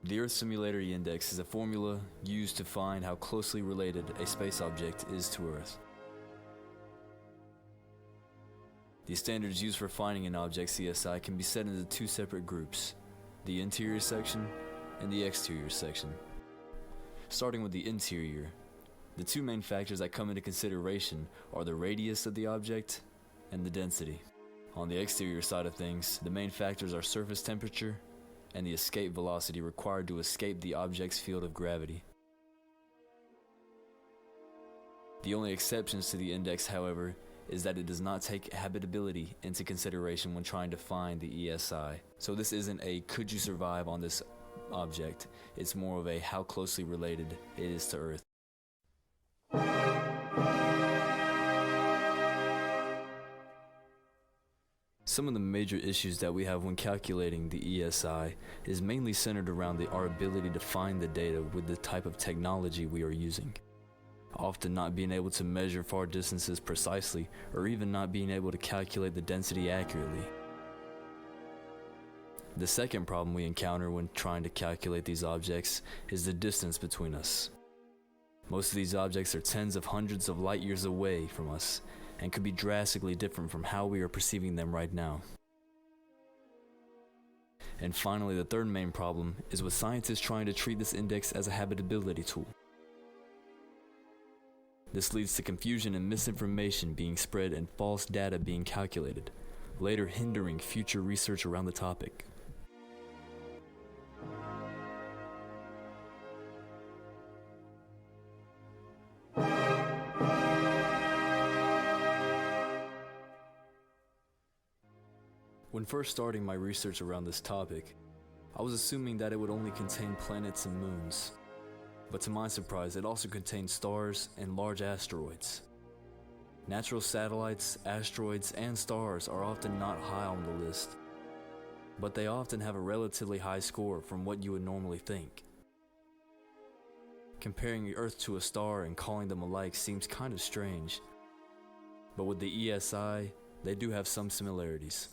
The Earth Similarity Index is a formula used to find how closely related a space object is to Earth. The standards used for finding an object CSI can be set into two separate groups, the interior section and the exterior section. Starting with the interior, the two main factors that come into consideration are the radius of the object and the density. On the exterior side of things, the main factors are surface temperature and the escape velocity required to escape the object's field of gravity. The only exceptions to the index, however, is that it does not take habitability into consideration when trying to find the ESI. So this isn't a could you survive on this object, it's more of a how closely related it is to Earth. Some of the major issues that we have when calculating the ESI is mainly centered around our ability to find the data with the type of technology we are using. Often not being able to measure far distances precisely, or even not being able to calculate the density accurately. The second problem we encounter when trying to calculate these objects is the distance between us. Most of these objects are tens of hundreds of light years away from us, and could be drastically different from how we are perceiving them right now. And finally, the third main problem is with scientists trying to treat this index as a habitability tool. This leads to confusion and misinformation being spread and false data being calculated, later hindering future research around the topic. When first starting my research around this topic, I was assuming that it would only contain planets and moons. But to my surprise, it also contains stars and large asteroids. Natural satellites, asteroids, and stars are often not high on the list, but they often have a relatively high score from what you would normally think. Comparing Earth to a star and calling them alike seems kind of strange, but with the ESI, they do have some similarities.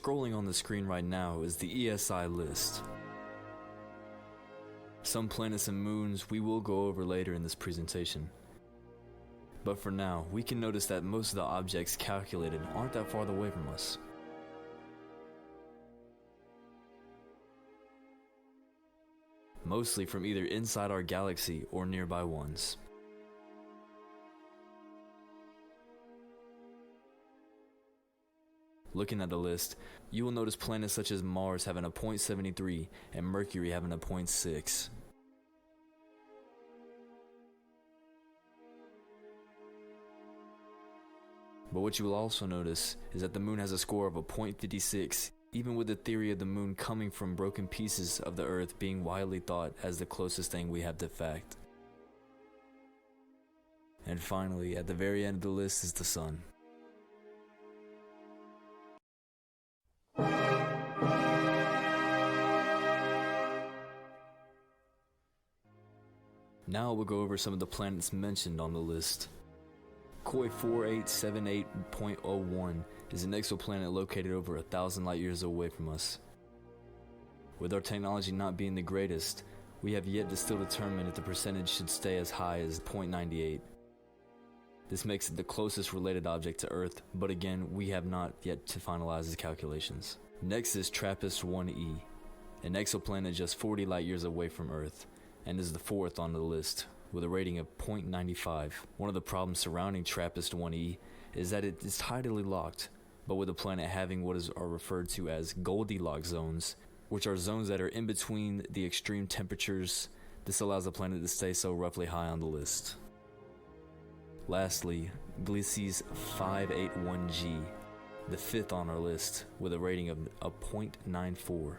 Scrolling on the screen right now is the ESI list. Some planets and moons we will go over later in this presentation. But for now, we can notice that most of the objects calculated aren't that far away from us. Mostly from either inside our galaxy or nearby ones. Looking at the list, you will notice planets such as Mars having a 0.73 and Mercury having a 0.6. But what you will also notice is that the Moon has a score of a 0.56, even with the theory of the Moon coming from broken pieces of the Earth being widely thought as the closest thing we have to fact. And finally, at the very end of the list is the Sun. Now we'll go over some of the planets mentioned on the list. KOI 4878.01 is an exoplanet located over 1,000 light years away from us. With our technology not being the greatest, we have yet to still determine if the percentage should stay as high as 0.98. This makes it the closest related object to Earth, but again, we have not yet to finalize the calculations. Next is TRAPPIST-1e, an exoplanet just 40 light years away from Earth, and is the fourth on the list, with a rating of 0.95. One of the problems surrounding TRAPPIST-1e is that it is tidally locked, but with the planet having what are referred to as Goldilocks zones, which are zones that are in between the extreme temperatures. This allows the planet to stay so roughly high on the list. Lastly, Gliese 581g, the fifth on our list, with a rating of a 0.94.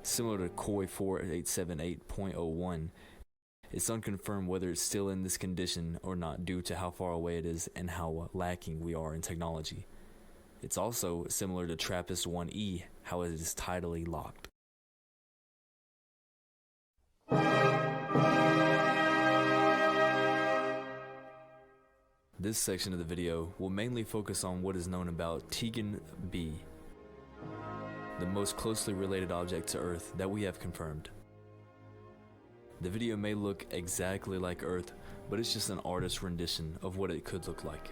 Similar to KOI 4878.01, it's unconfirmed whether it's still in this condition or not due to how far away it is and how lacking we are in technology. It's also similar to TRAPPIST-1e, how it is tidally locked. This section of the video will mainly focus on what is known about Tegan B, the most closely related object to Earth that we have confirmed. The video may look exactly like Earth, but it's just an artist's rendition of what it could look like.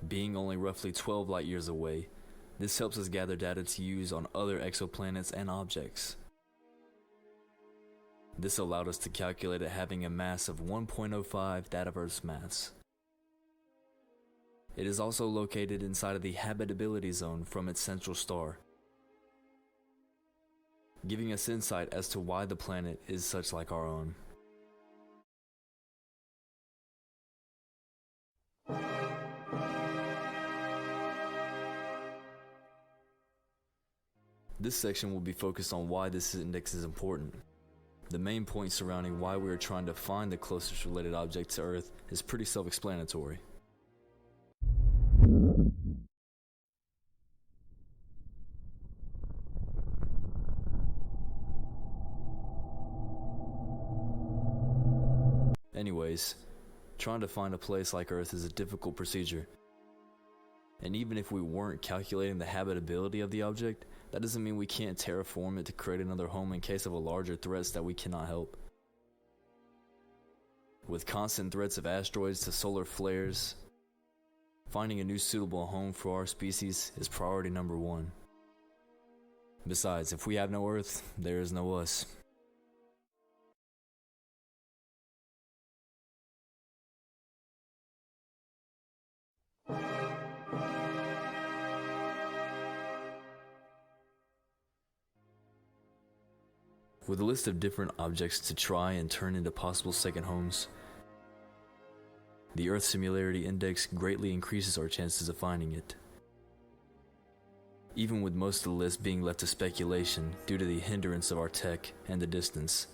Being only roughly 12 light years away, this helps us gather data to use on other exoplanets and objects. This allowed us to calculate it having a mass of 1.05 that of Earth's mass. It is also located inside of the habitability zone from its central star, giving us insight as to why the planet is such like our own. This section will be focused on why this index is important. The main point surrounding why we are trying to find the closest related object to Earth is pretty self-explanatory. Anyways, trying to find a place like Earth is a difficult procedure. And even if we weren't calculating the habitability of the object, that doesn't mean we can't terraform it to create another home in case of a larger threats that we cannot help. With constant threats of asteroids to solar flares, finding a new suitable home for our species is priority number one. Besides, if we have no Earth, there is no us. With a list of different objects to try and turn into possible second homes, the Earth Similarity Index greatly increases our chances of finding it. Even with most of the list being left to speculation due to the hindrance of our tech and the distance,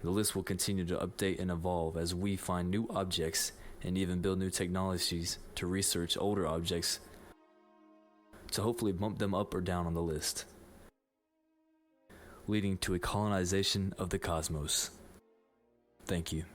the list will continue to update and evolve as we find new objects and even build new technologies to research older objects to hopefully bump them up or down on the list, leading to a colonization of the cosmos. Thank you.